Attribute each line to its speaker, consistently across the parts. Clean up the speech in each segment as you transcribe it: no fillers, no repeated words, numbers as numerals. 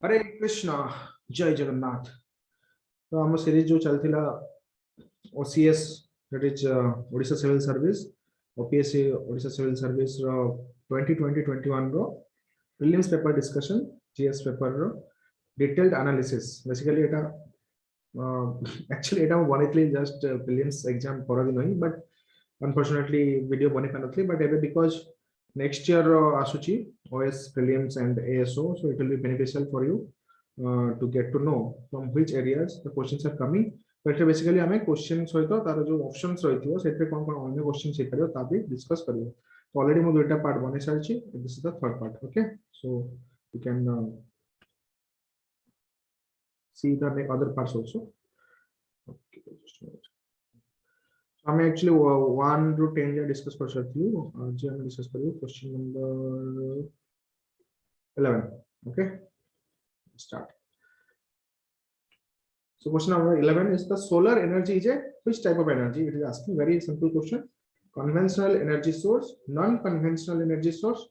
Speaker 1: हरे कृष्णा जय जगन्नाथ। तो आम सीरीज जो चलता OCS that is Odisha Civil Service OPSC Odisha Civil Service ro 2020-21 ro prelims paper discussion GS paper ro detailed analysis basically eta actually eta bonitly just prelims exam poradi nahi but unfortunately video bani panatli but ebe because next year asuchi OAS Prelims and ASO, so it will be beneficial for you to get to know from which areas the questions are coming. But basically हमें questions सहित तार जो options रही थी वो set पे कौन अन्य questions है करियो ताबी discuss करियो. तो already मैं दूसरा part बने सारी this is the third part. Okay, so you can see the other parts also. Okay, just a minute. हम actually 1 to 10 या discuss कर सकते हो. आज हम discuss करियो question number 11. Okay, start. So question number 11 is the solar energy is a which type of energy? It is asking very simple question. Conventional energy source, non-conventional energy source,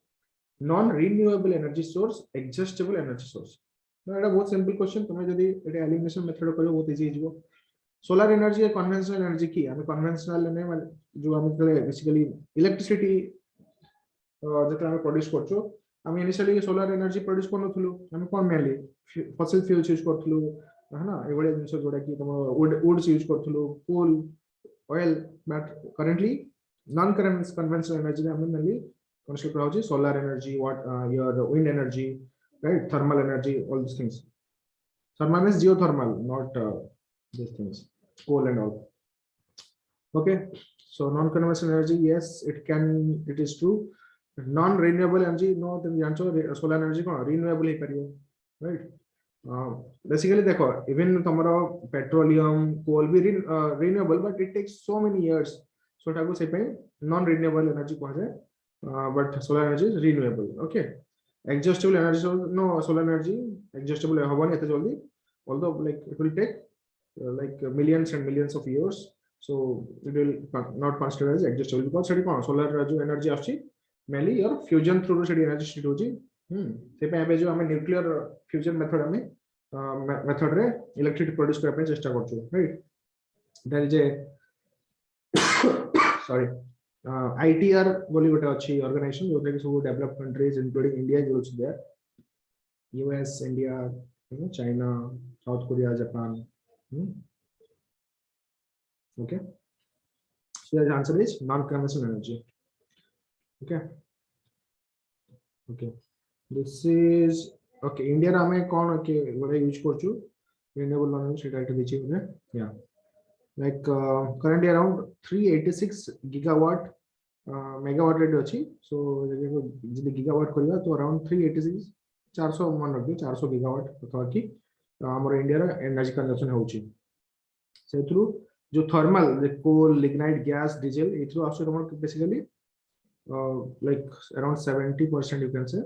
Speaker 1: non-renewable energy source, adjustable energy source. Now it is a very simple question. तुम यदि इटे elimination method करो बहुत easy है. Solar energy है conventional energy की. हमें conventional ने जो हमें basically electricity जब हमें produce करचो, हमें initially solar energy produce करने थुलु. हमें कौन mainly fossil fuels use करथुलु. है ना ये बड़े जिनिस जोड़ा कि तुम वुड्स यूज करथुलु coal oil but currently non conventional energy में हमने मेनली कंसीडर करा होची solar energy your wind energy right thermal energy all this things. Thermal means geothermal not this things coal and all. Okay so non conventional energy yes it is true. Non renewable energy no तुम जानछो solar energy कोन renewable हे परियो right. Basically देखो even तुम्हारा petroleum coal भी renewable but it takes so many years so टाको से पे non renewable energy कहा जाए but solar energy is renewable. Okay, adjustable energy source no solar energy adjustable होगा नहीं इतना जल्दी although like it will take like millions and millions of years so it will not consider as adjustable because सेठी कौन solar जो energy आछी mainly your fusion through सेठी energy state होची. से पे अबे जो हमें न्यूक्लियर फ्यूजन मेथड हमें मेथड रे इलेक्ट्रिसिटी प्रोड्यूस करबे चेष्टा करछु right. There is a sorry ITR बोली गोटे अछि ऑर्गेनाइजेशन जो कि सब डेवलप्ड कंट्रीज इंक्लूडिंग इंडिया जो अछि there US India China South Korea Japan. Okay so the answer is non conventional energy. Okay this is okay India रा में कौन के बड़े यूज करछु renewable energy सेटा एक दिछि बोले या like currently around 386 gigawatt megawatt rate अछि. so जदि gigawatt करिया तो around 386 400 मान रखियो 400 gigawatt अथवा कि हमर इंडिया रा एनर्जी कंजम्पशन होछि से थ्रू जो thermal coal lignite gas diesel A through after हमर basically like around 70% you can say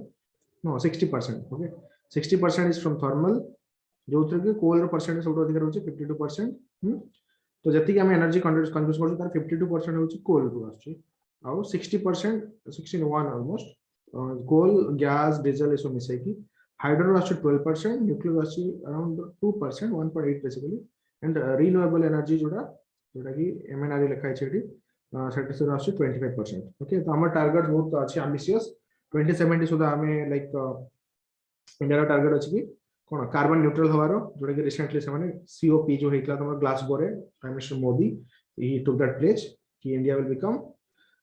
Speaker 1: no 60%. Okay 60% is from thermal जो उतर के कोल रो परसेंट सब अधिक रहउची 52%. तो जति कि हम एनर्जी कंज्यूम करछु तार 52% होची कोल रो आछि आ 60% 61 ऑलमोस्ट कोल गैस डीजल एसो मिसै कि हाइड्रो रो आछि 12% न्यूक्लियर आछि around 2% 1.8 basically and renewable energy जोड़ा कि MNRE लिखा छै एठी सेटिस रो आछि 25%. ओके तो हमर टारगेट बहुत अछि एम्बिशियस 2070 सुधा हमें लाइक इंडिया रा टारगेट अछि कि कोन कार्बन न्यूट्रल हवारो जोडे कि रिसेंटली से माने COP जो हेतला तमर ग्लासगो रे prime minister Modi he took that pledge कि India will become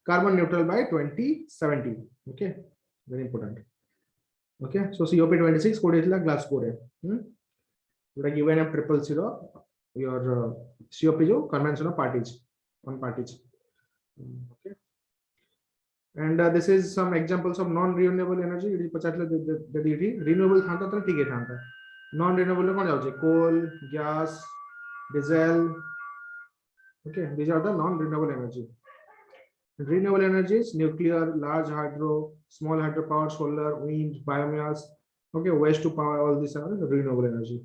Speaker 1: carbon neutral by 2070. Okay very important. Okay so COP 26 कोड हेतला ग्लासगो रे जोडे कि UNFCCC रो योर COP जो convention of parties on parties. Okay and this is some examples of non renewable energy. It is पचातले यदि renewable था तो ठीक है था. non renewable कौन जाउछे coal gas diesel. Okay these are the non renewable energy. Renewable energy is nuclear, large hydro, small hydropower, solar, wind, biomass. Okay waste to power, all these are renewable energy.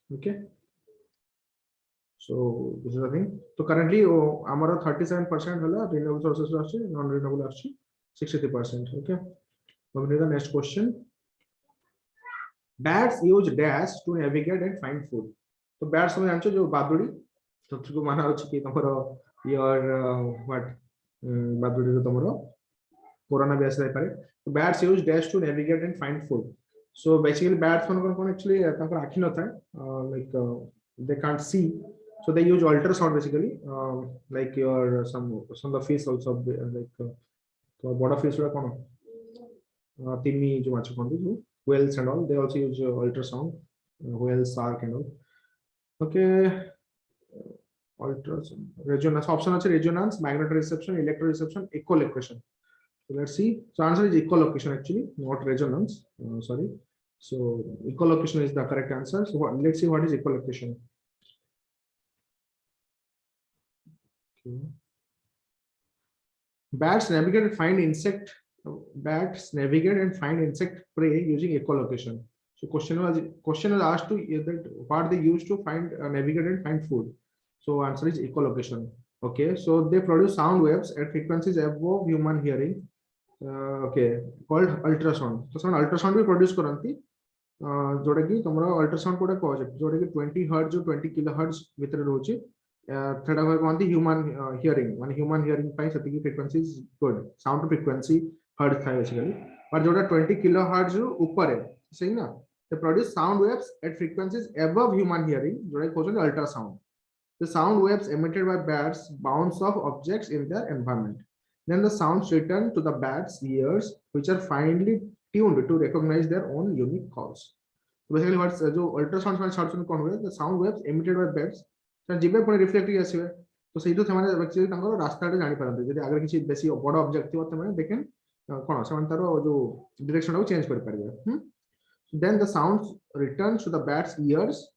Speaker 1: Okay so this is the thing. So currently हमारा 37% होला renewable sources आछि non renewable आछि 63%. Okay moving to the next question. Bats use dash to navigate and find food. So bats तुम्हें जानते हो जो बादुड़ी तो तुमको माना हो कि तुम्हारा your what बादुड़ी जो तुम्हारा कोरोना बेस रहे पारे. So bats use dash to navigate and find food. So basically bats कौन actually तंकर आँखी न था like they can't see. So they use ultrasound basically like your some of the fish also like तो बड़ा fish वाला कौन तिमी जो माछ कौन जो whales and all they also use ultrasound whales shark and all. Okay, ultrasound resonance option আছে resonance magnetic reception electro reception echolocation. So let's see. So answer is echolocation actually, not resonance. Sorry. So echolocation is the correct answer. So let's see what is echolocation. Okay. Bats navigate and find insect. Bats navigate and find insect prey using echolocation. So question was asked to that what they use to find navigate and find food. So answer is echolocation. Okay. So they produce sound waves at frequencies above human hearing. Okay, called ultrasound. So ultrasound भी produce करती जोड़ा कि तुम्हारा ultrasound कोड़ा कौन है जोड़ा कि 20 hertz जो 20 kilohertz भीतर रोचे थोड़ा कोई कौन थी human hearing माने human hearing पाई सत्ती की frequency is good sound frequency hertz था basically पर जोड़ा 20 kilohertz जो ऊपर है सही ना they produce sound waves at frequencies above human hearing जोड़ा कि कौन है ultrasound. The sound waves emitted by bats bounce off objects in their environment. Then the sounds return to the bat's ears, which are finely tuned to recognize their own unique calls. So basically, what's ultrasound the sound waves emitted by bats. So जिबे Pune reflecting आसिबे तो सेही तो ସେମାନେ actually तांकर रास्ताटे जानि पारନ୍ତି जदि आगे किछि बेसी बड़ ऑब्जेक्ट थिबो तमे देखेन कोन ସେମାନେ तारो जो डायरेक्शन को चेंज कर पारिबे. Then the sounds returns to the bat's ears,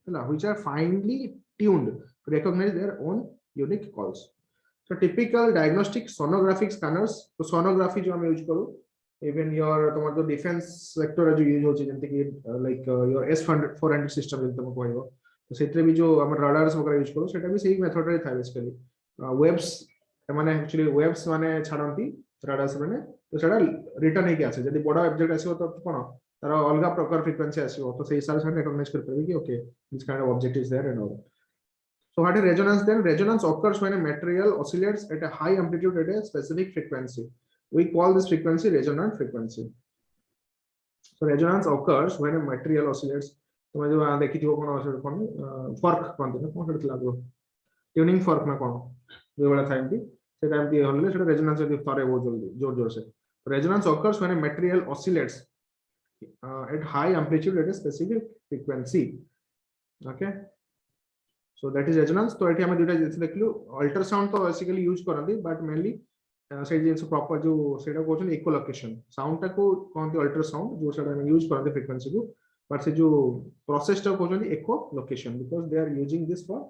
Speaker 1: which are finely tuned to recognize their own unique calls. So typical diagnostic sonographic scanners. So sonography जो हम यूज करो, even your तुम्हारा जो defense sector जो use होची जंते कि like your S400 system जंते तुमको कहबो. तो सेतरे भी जो हमर radars वगैरह यूज करो, सेटा भी सही मेथड रे था basically. Waves माने actually waves माने छाडंती radars माने तो सेटा रिटर्न हे के आसे जदि बडा ऑब्जेक्ट आसीबो तो कोन तार अलगा प्रकार फ्रीक्वेंसी आसीबो तो सेही हिसाब से रिकॉग्नाइज कर परबे कि okay this kind of object is there and all. So what is resonance then? Resonance occurs when a material oscillates at a high amplitude at a specific frequency. We call this frequency resonant frequency. So resonance occurs when a material oscillates. तो मैं जो देखी थी वो कौन oscillate कौन fork कौन थे ना कौन सा लागो tuning fork ना कौन ये वाला था इनकी से टाइम की होने से resonance जो तारे वो जल्दी जोर जोर से. Resonance occurs when a material oscillates at high amplitude at a specific frequency. Okay. So that is resonance. तो एठी हमें दुटा जैसे देखलु अल्ट्रासाउंड तो बेसिकली यूज करंदी बट मेनली से जिंस प्रॉपर जो सेटा कोचन इकोलोकेशन साउंड टा को कोनती अल्ट्रासाउंड जो सेटा यूज करंदी फ्रीक्वेंसी को बट से जो प्रोसेस टा कोचन echolocation because they are using this for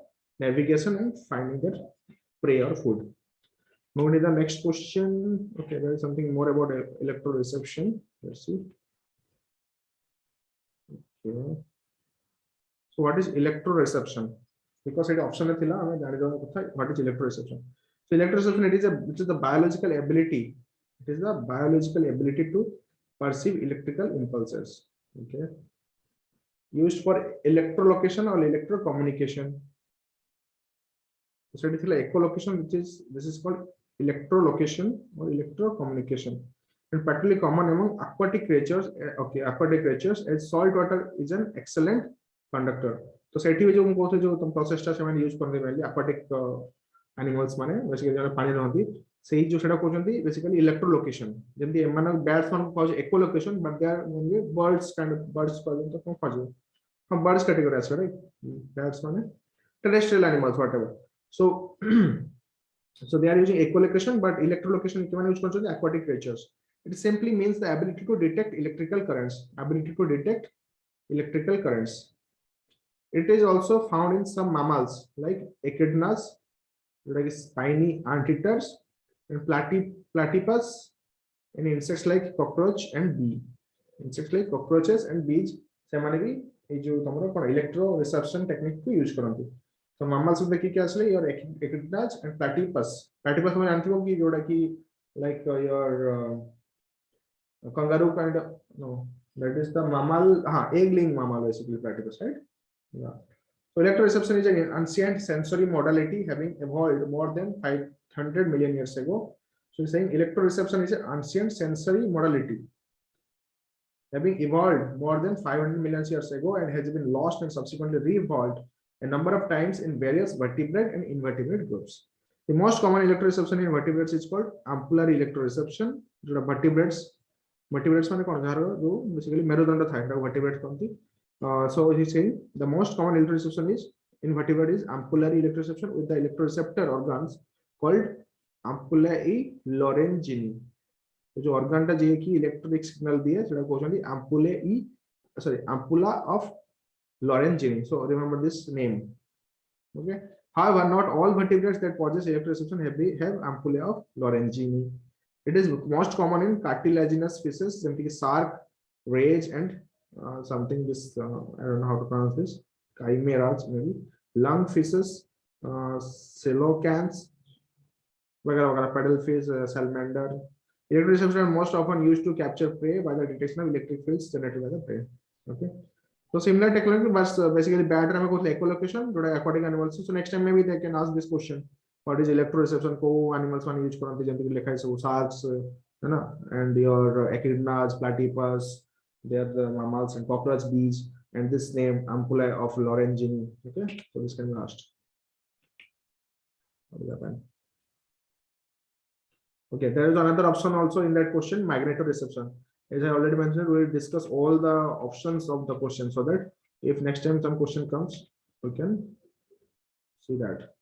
Speaker 1: navigation and finding their prey or food. Moving to the next question. Okay, there is something more about electro reception. Let's see. Okay. So what is electro reception? Because it option thila hame jani dona kotha what is electro reception. So electro reception it is the biological ability, it is the biological ability to perceive electrical impulses. Okay, used for electrolocation or electrocommunication. So it is like echolocation, which is this is called electrolocation or electrocommunication, and particularly common among aquatic creatures. Okay, aquatic creatures as salt water is an excellent conductor. तो सेठी भी जो हम कहते जो तुम process टा सेमान use करने वाली aquatic animals माने बेसिकली जो पानी रहती सेही जो सेटा कहउछंती बेसिकली इलेक्ट्रोलोकेशन जेमति एमान बैट्स मान को echolocation but they are only birds kind of birds पर्यंत तो कहजो हम बर्ड्स कैटेगरी आसे राइट बैट्स माने terrestrial animals whatever. So so they are using echolocation but electrolocation के माने use करछंती aquatic creatures. It simply means the ability to detect electrical currents. It is also found in some mammals like echidnas, like spiny anteaters, and platypus, and insects like cockroach and bee. Insects like cockroaches and bees, सेमाने भी ये जो तमरो कोन electro reception technique को use करंती. तो mammals में देखि क्या असले your echidnas and platypus. Platypus में जानती हो कि जोड़ा कि like your kangaroo kind of no that is the mammal, egg laying mammal, basically platypus, right? Yeah. So electroreception is an ancient sensory modality having evolved more than 500 million years ago. So he's saying electroreception is an ancient sensory modality having evolved more than 500 million years ago and has been lost and subsequently re-evolved a number of times in various vertebrate and invertebrate groups. The most common electroreception in vertebrates is called ampullary electroreception. Vertebrates माने कौन जहाँ जो basically मेरुदंड था इधर vertebrates कौन थी? So he's saying the most common electroreception is in vertebrate is ampullary electroreception with the electroreceptor organs called ampullae lorenzini. जो organ टा जे की electric signal दिए सेटा कहते हैं ampulla of Lorenzini. So remember this name. Okay. However, not all vertebrates that possess electroreception have ampullae of Lorenzini. It is most common in cartilaginous species, like shark, rage, and something this I don't know how to pronounce this. Chimeras, maybe lungfishes, coelacanths, paddlefish, salamander. Electroreception are most often used to capture prey by the detection of electric fields generated by the prey. Okay. So similar technology, but basically bad echolocation, aquatic animals. So next time maybe they can ask this question: what is electroreception? Co animals one use sharks, and your echidnas, platypus. They are the mammals and cockroach bees, and this name ampullae of Lorenzini. Okay, so this can be asked. What is that? Okay, there is another option also in that question: magnetoreception. As I already mentioned, we will discuss all the options of the question so that if next time some question comes, we can see that.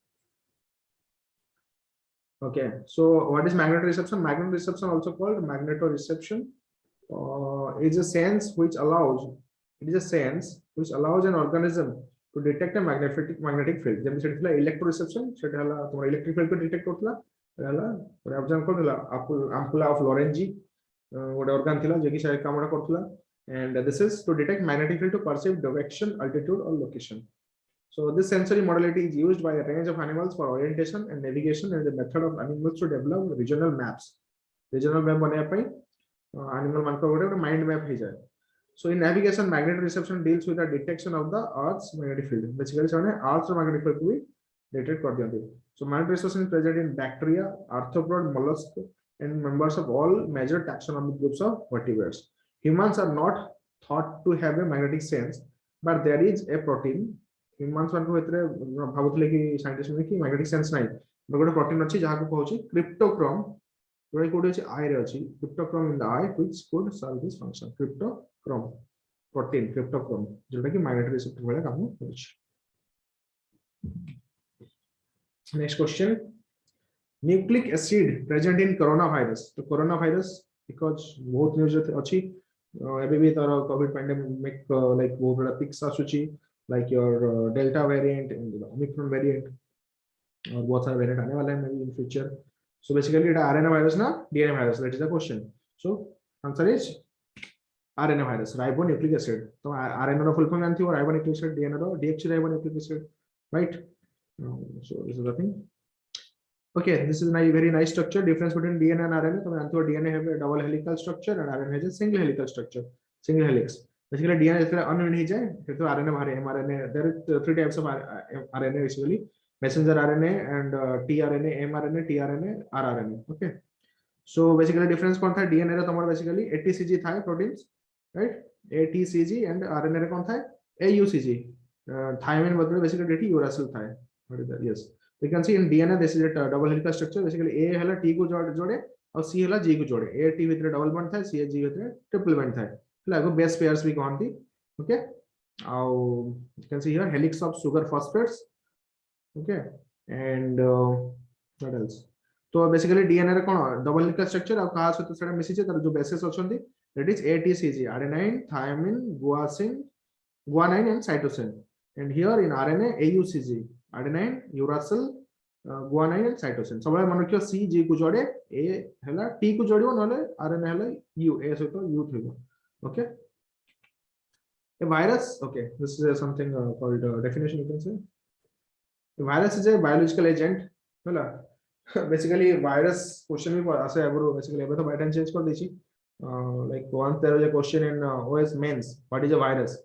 Speaker 1: Okay, so what is magnetoreception? Magnetoreception, also called magnetoreception, is a sense which allows an organism to detect a magnetic field. Just like electroreception, electric field to detect ampulla of Lorenzini. What organ thila je ki shayad kamara korthula, and this is to detect magnetic field to perceive direction, altitude, or location. So this sensory modality is used by a range of animals for orientation and navigation, and the method of animals to develop regional maps. Regional map banaya pai animal man ko gote mind map he jaye. So in navigation, magnetoreception deals with the detection of the Earth's magnetic field. Basically sone Earth's magnetic field ko detect kar diyante. So magnetoreception is present in bacteria, arthropod, mollusks, and members of all major taxonomic groups of vertebrates. Humans are not thought to have a magnetic sense, but there is a protein. Humans want to भावुतले कि scientists में कि magnetic sense नहीं, but गोटे protein अच्छी जहाँ को कहूँची cryptochrome, जोड़े कोडे अच्छी eye रे अच्छी cryptochrome in the eye which could serve this function. Cryptochrome protein cryptochrome जोड़ा कि magnetic receptor वाला काम होची. Next question. Nucleic acid present in coronavirus. So coronavirus, because both news achi, maybe the COVID pandemic like both peaks asuchi, like your Delta variant and the Omicron variant, or both are variant aane wala hai maybe in future. So basically, it RNA virus na DNA virus. That is the question. So answer is RNA virus, ribonucleic acid. So RNA ro full form janthi ho, ribonucleic acid, DNA ro deoxyribonucleic acid, right? So this is the thing. Okay, this is a very nice structure. Difference between DNA and RNA. So DNA have a double helical structure and RNA has a single helical structure, single helix. Basically, DNA is unwind. So RNA, mRNA. There are three types of RNA basically: messenger RNA and tRNA, mRNA, tRNA, rRNA. Okay. So basically, difference कौन था? DNA रे तुम्हारा basically ATCG था proteins, right? ATCG and RNA रे कौन था? AUCG. Thymine बदले basically uracil था. What is that? Yes. You can see in DNA this is a double helical structure. Basically A hela T को जोड़े और C hela G को जोड़े. A T with double bond था, C G with triple bond था. like base pairs we कहती. Okay. You can see here helix of sugar phosphates. Okay. And what else? So basically DNA रे कौन double helical structure अब कहाँ से तो सारे मिसी चेतार जो bases होचंदी that is ATCG, adenine, thymine, guanine and cytosine. And here in RNA AUCG, adenine, uracil, guanine and cytosine. सब वाले मानो क्यों C G को जोड़े A हला T को जोड़ियो नले RNA हला U A से तो U थेगा. Okay. A virus. Okay, this is something called definition. You can say a virus is a biological agent. Basically virus question भी ऐसे है, basically अभी तो pattern change कर दीजिए. Like once there was a question in OS mains, what is a virus?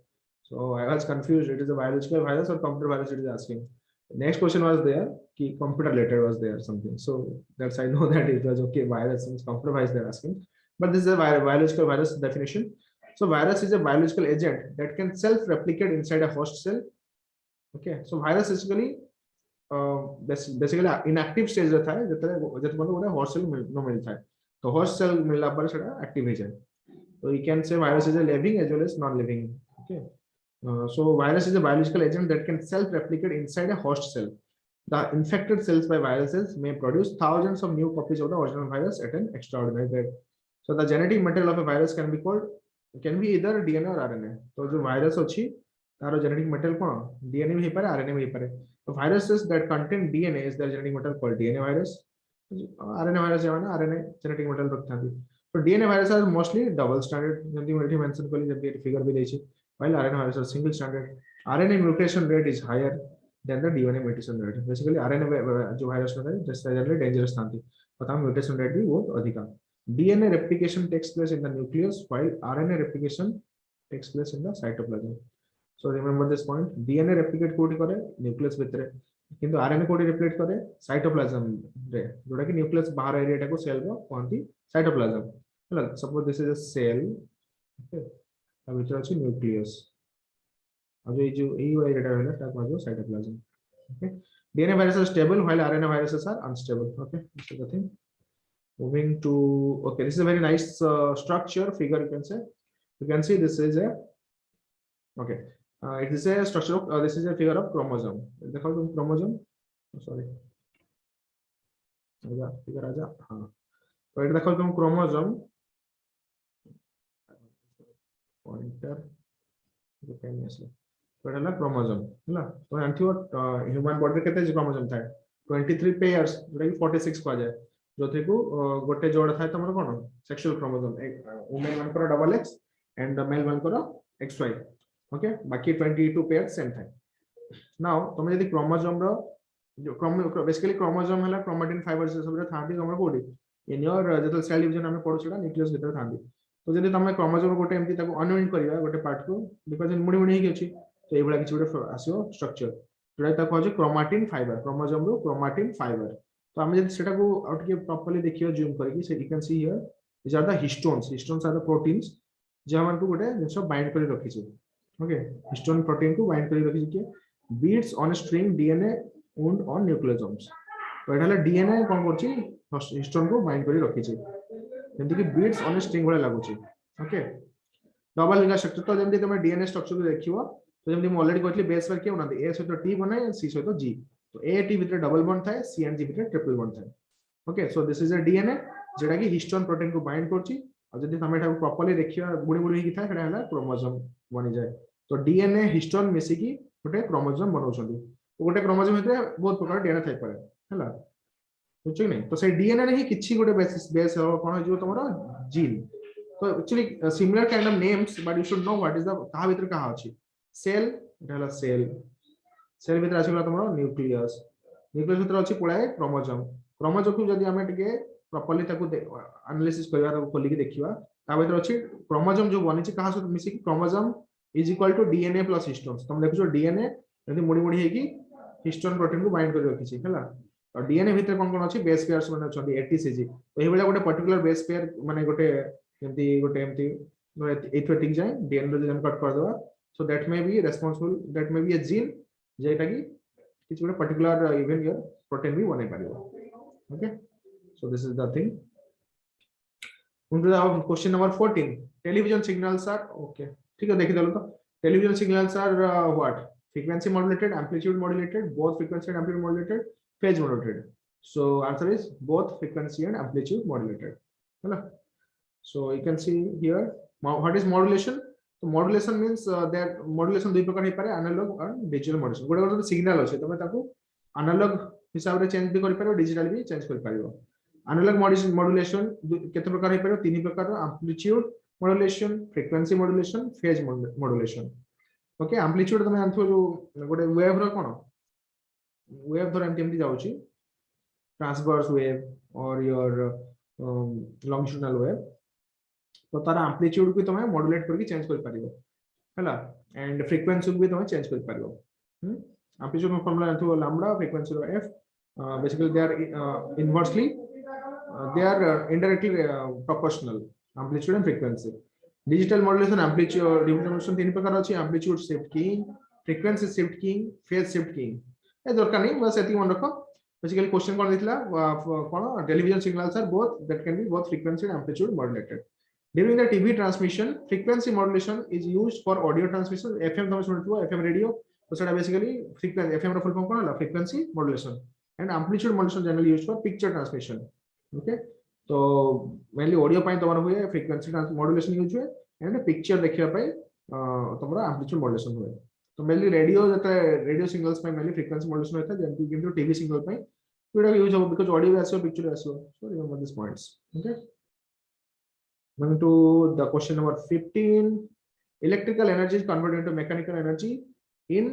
Speaker 1: So I was confused. It is a biological virus or computer virus? It is asking. Next question was there. Ki computer letter was there something. So that's I know that it was okay. Virus means computer virus they're asking. But this is a biological virus definition. So virus is a biological agent that can self-replicate inside a host cell. Okay. So virus basically basically inactive stage रहता है जब मतलब वो host cell में मिलता है. तो host cell मिलना पर सेटा active है. So you can say virus is a living as well as non-living. Okay. So virus is a biological agent that can self-replicate inside a host cell. The infected cells by viruses may produce thousands of new copies of the original virus at an extraordinary rate. So the genetic material of a virus can be either DNA or RNA. So जो virus अच्छी तारो genetic material कौन DNA में ही पारे RNA में ही पारे. So viruses that contain DNA is their genetic material called DNA virus. RNA virus जो है ना RNA genetic material रखता है. So DNA viruses are mostly double stranded. जल्दी मैं mention कर ली जब ये figure भी देखी. While RNA viruses are single stranded. RNA mutation rate is higher than the DNA mutation rate. Basically RNA जो virus होता है just generally dangerous था. पता mutation rate भी बहुत अधिक है. DNA replication takes place in the nucleus while RNA replication takes place in the cytoplasm. So remember this point. DNA replicate कोडी करे nucleus भितरे किंतु RNA कोडी replicate करे cytoplasm रे जोड़ा कि nucleus बाहर एरिया टाको सेल को कौनती cytoplasm. मतलब suppose this is a cell. Okay. अब इधर अच्छी nucleus. अब ये जो एरिया टाको है ना टाको जो cytoplasm. Okay. DNA viruses are stable while RNA viruses are unstable. Okay. This is the thing. Moving to, okay, this is a very nice structure figure. You can see this is a, okay, it is a structure of this is a figure of chromosome. The chromosome, sorry, figure aja, so it is chromosome pointer, so it is chromosome. So anti human body कितने chromosome था 23 pairs, 46 को आ जाए. जो थे को गोटे जोड़ था तमरो कोन सेक्सुअल क्रोमोसोम वुमेन वन को double X and male one को XY. ओके बाकी 22 पेयर सेम था. नाउ तुम यदि क्रोमोसोम रो जो बेसिकली क्रोमोसोम हला क्रोमेटिन फाइबर्स सब रे थांती हमर कोडी इन योर जतल सेल डिवीजन हमें पढु छडा न्यूक्लियस भीतर थांती. तो यदि तुम क्रोमोसोम गोटे एमती ताको अनविंड करिवा गोटे पार्ट को बिकॉज़ इन मुडी मुडी हेकी अछि तो एबला किछि गोटे आसीओ स्ट्रक्चर जोटा ताको अछि क्रोमेटिन फाइबर क्रोमोसोम रो क्रोमेटिन फाइबर. तो हम जब सेटा को आउट के प्रॉपर्ली देखियो जूम करके से you can see here these are the histones are the proteins जे हमन को गोटे जिंस बाइंड करी रखि छै. ओके हिस्टोन प्रोटीन को बाइंड करी रखि छै beads on a string DNA wound on nucleosomes. तो एठाले DNA कोन करछि हिस्टोन को बाइंड करी रखि छै जेंति कि beads on a string वाला लागु छै. ओके डबल लिंक स्ट्रक्चर तो जेंति तुम DNA स्ट्रक्चर को देखियो तो जेंति हम ऑलरेडी कहली बेस पर के उनाते A सहित T बनाए C सहित G. तो A T भीतर डबल बॉन्ड था C and G भीतर ट्रिपल बॉन्ड था. Okay so this is a DNA जेटा कि हिस्टोन प्रोटीन को बाइंड करछि और जदि हम एटा प्रॉपर्ली देखियो बुडी बुडी ही था सेटा हला क्रोमोसोम बनि जाय. तो DNA हिस्टोन मिसी की गोटे क्रोमोसोम बनौछंदी. तो गोटे क्रोमोसोम भीतर बहुत प्रकार DNA थाइ पारे हला बुझछ कि नहीं. तो से DNA ने ही किछि गोटे बेस हो कोन जो तमरो जीन. तो actually similar kind of names but you should know what is the कहा भीतर कहा अछि. सेल एटा सेल सेल भीतर आसीगला तमरो न्यूक्लियस भीतर अछि पुळाए क्रोमोसोम को जदि हमें टिके प्रॉपर्ली ताको एनालिसिस करबा ताको खोली के देखिबा ता भीतर अछि क्रोमोसोम जो बनि छि कहा से मिसी कि chromosome is equal to DNA plus histones. तुम देखो DNA यदि मुडी मुडी हे कि हिस्टोन प्रोटीन को बाइंड कर रखि छि हला. और DNA भीतर कोन कोन अछि बेस पेयर्स माने अछि ATCG. तो ए बेला गोटे पर्टिकुलर बेस पेयर माने गोटे एमती एथेटिक जाय DNA रो जन कट कर देबा. So that may be responsible that may be a gene जेटा कि किछ गोटे पर्टिकुलर इवन योर प्रोटीन भी बनै परिबो. Okay so this is the thing. Question number 14 television signals are okay ठीक है देखि देलो. तो television signals are what frequency modulated amplitude modulated both frequency and amplitude modulated phase modulated. So answer is both frequency and amplitude modulated हैला. So you can see here what is modulation. तो modulation means that modulation दुई प्रकार हे पारे analogue और digital modulation. गोटे गोटे signal अछि तमे ताको एनालॉग हिसाब रे चेंज भी करि पारो डिजिटल भी चेंज करि पारो. एनालॉग मॉड्यूलेशन केते प्रकार हे पारो तीन प्रकार amplitude modulation frequency modulation phase modulation. Okay amplitude तमे जानथो जो गोटे वेव रो कोन वेव धर एमटी जाउची ट्रांसवर्स वेव और योर लॉन्गिट्यूडिनल वेव. तो तार एम्पलीट्यूड भी तुम मॉड्यूलेट करके चेंज कर पारिबो हैला एंड फ्रीक्वेंसी भी तुम चेंज कर पारिबो एम्पलीट्यूड फॉर्मूला जानथो लैम्बडा फ्रीक्वेंसी रो F basically they are inversely they are indirectly proportional amplitude and frequency digital modulation amplitude digital modulation तीन प्रकार अछि amplitude shift keying frequency shift keying phase shift keying ए दरकार नहीं बस एति मन रखो बेसिकली क्वेश्चन कोन दिखला कोन television signals are both that can be both frequency and amplitude modulated during the tv transmission frequency modulation is used for audio transmission fm तुम सुनथो fm रेडियो तो सेटा बेसिकली frequency fm रो full form कोन हला frequency modulation and amplitude modulation generally used for picture transmission okay तो mainly audio पाई तमरा हुए frequency modulation use हुए and picture देखिया पाई तमरा amplitude modulation हुए तो मेनली रेडियो जते रेडियो सिग्नल्स पाई मेनली फ्रीक्वेंसी मॉड्यूलेशन होता है जेंति किंतु टीवी सिग्नल पाई तो यूज हो बिकॉज़ ऑडियो आसो पिक्चर आसो so remember this points okay moving to the question number 15 electrical energy is converted into mechanical energy in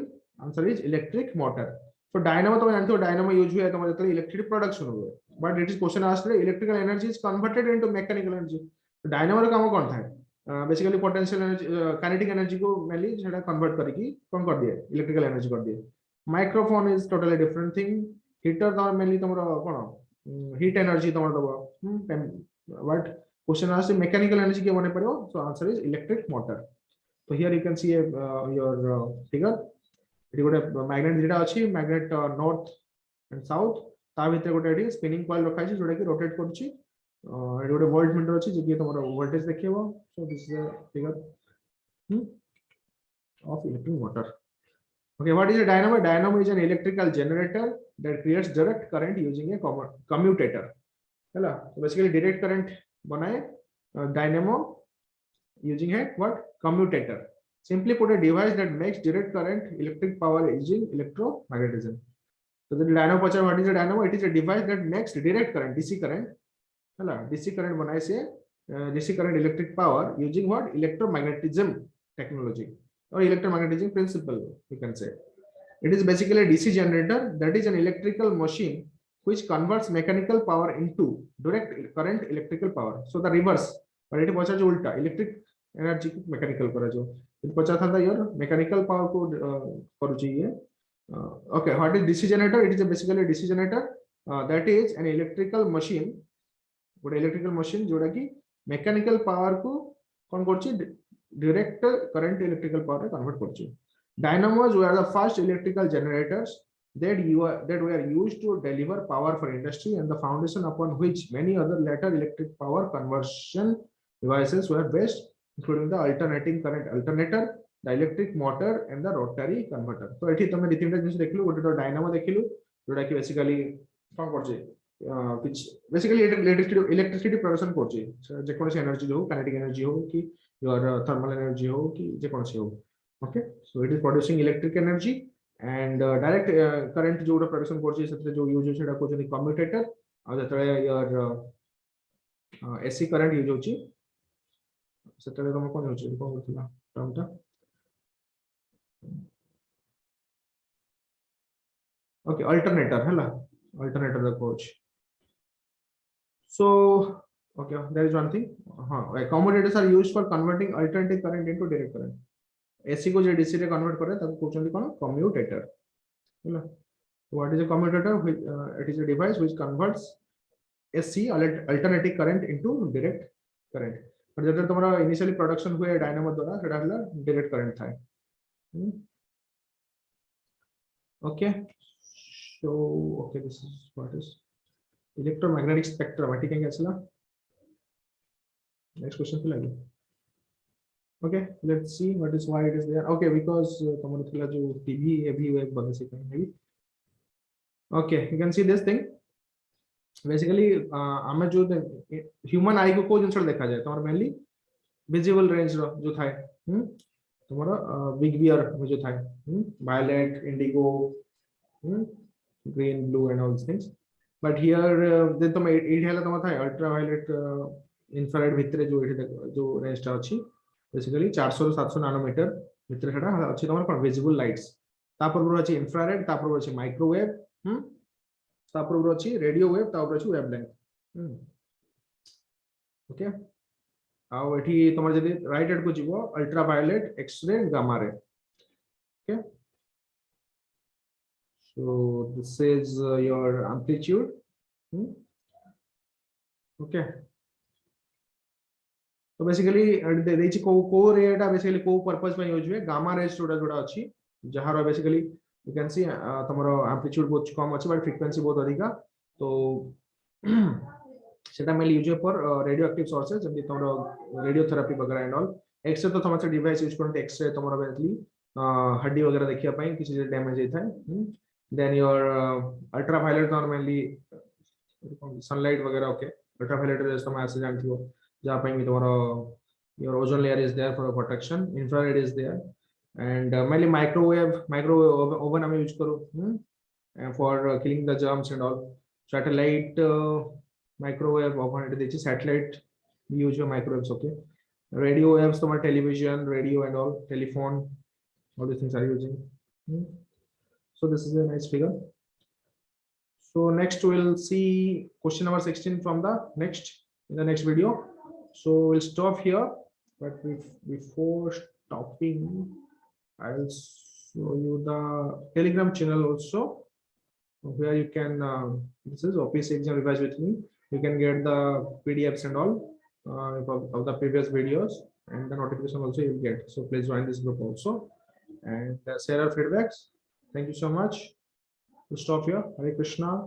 Speaker 1: answer is electric motor so dynamo तो जानते हो dynamo यूज हुआ है तो मतलब इलेक्ट्रिक प्रोडक्शन हुआ but it is question asked electrical energy is converted into mechanical energy तो dynamo रो काम कौन था basically potential energy kinetic energy को मेनली सेटा कन्वर्ट करके कौन कर दिए इलेक्ट्रिकल एनर्जी कर दिए microphone is totally different thing heater तो मेनली तुमरो कोन हीट एनर्जी तुमरो दबो but question asked mechanical energy के बने पड़ो so answer is electric motor तो here you can see your figure एटी गोटे मैग्नेट जेटा अछि मैग्नेट नॉर्थ एंड साउथ ता भीतर गोटे एटी स्पिनिंग कॉइल रखा छै जोटा कि रोटेट करछि एटी गोटे वोल्ट मीटर अछि जे कि तमरो वोल्टेज देखिबो so this is a figure of electric motor okay what is a dynamo dynamo is an electrical generator that creates direct current using a commutator हैला so basically direct current बनाए dynamo using a what commutator simply put a device that makes direct current electric power using electromagnetism so the dynamo पचा what is a dynamo it is a device that makes direct current dc current हैला dc current बनाए से dc current electric power using what electromagnetism technology or electromagnetism principle you can say it is basically a dc generator that is an electrical machine which converts mechanical power into direct current electrical power so the reverse but it पचा जो उल्टा electric energy को mechanical करा जो it पचा था यार mechanical power को करू चाहिए okay what is dc generator it is basically a dc generator that is an electrical machine but electrical machine जोड़ा कि mechanical power को कौन करछि direct current electrical power convert करछि dynamos were the first electrical generators that were used to deliver power for industry and the foundation upon which many other later electric power conversion devices were based including the alternating current alternator the electric motor and the rotary converter तो एठी तमे तीनटा जिनिस देखलु गोटे तो dynamo देखिलु जोटा कि basically कोन करछि which basically electricity production करछि जे कोन से एनर्जी हो kinetic energy हो कि your thermal energy हो कि जे कोन से हो okay so it is producing electric energy and direct current जो production करछि सेते जो यूज सेटा कोजनी commutator आ जतळे your AC current यूज होछि सेतळे तम कोन होछि कोन होथिला टर्मटा okay alternator हैला alternator द कोच so okay there is one thing commutators are used for converting alternating current into direct current AC को जो DC रे कन्वर्ट करे तब कोचंदी कोन commutator हैला what is a commutator it is a device which converts AC alternating current into direct current पर जब तुम्हारा initially production हुए dynamo द्वारा सेटा हला direct current था okay so okay this is what is electromagnetic spectrum ठीक है कैसे next question पे लगे okay let's see what is why it is there okay because तुम्हारा थोड़ा जो टीवी अभी वो एक बंद से कहीं है okay you can see this thing basically हमें जो ह्यूमन आई को कोई जिनिस देखा जाए तुम्हारा मेनली विजिबल रेंज जो था तुम्हारा बिग बियर में जो था violet indigo green blue and all these things but here then तुम एट हैला तुम था अल्ट्रावायलेट इंफ्रारेड भितरे जो रेंज ता अछि बेसिकली 400 ରୁ 700 नैनोमीटर भितरे सेटा अछि तुम कोन विजिबल लाइट्स ता पर अछि इंफ्रारेड ता पर अछि माइक्रोवेव ता पर अछि रेडियो वेव ता पर अछि वेवलेंथ ओके आउ एठी तमर जदी राइट एड को जीवो ultraviolet X-ray gamma ray okay so this is your amplitude okay तो बेसिकली देछि को रेटा बेसिकली को पर्पस में यूज हुए गामा रेज जोड़ा जोड़ा अछि जहार बेसिकली यू कैन सी तमरो एम्पलीट्यूड बहुत कम अछि बट फ्रीक्वेंसी बहुत अधिका तो सेटा मेल use for radio active sources जब तमरो रेडियोथेरेपी वगैरह एंड ऑल एक्स-रे तो तमसे डिवाइस यूज करते एक्स-रे तमरो बेसिकली हड्डी वगैरह देखिया पई किसी डैमेज होता है then your ultraviolet normally sunlight वगैरह ओके अल्ट्रावायलेट रेज तो मैं ऐसे जानती हो जहाँ पे तुम्हारा your ozone layer is there for protection, infrared is there, and mainly microwave oven हमें use करो for killing the germs and all. Satellite microwave oven it is satellite use your microwaves okay. Radio waves तुम्हारा television, radio and all, telephone, all these things are using. So this is a nice figure. So next we'll see question number 16 from the next video. So we'll stop here, but before stopping I'll show you the Telegram channel also where you can this is OPSC exam revise with me. You can get the PDFs and all of the previous videos, and the notification also you'll get. So please join this group also and share our feedbacks. Thank you so much. We'll stop here. Hare Krishna.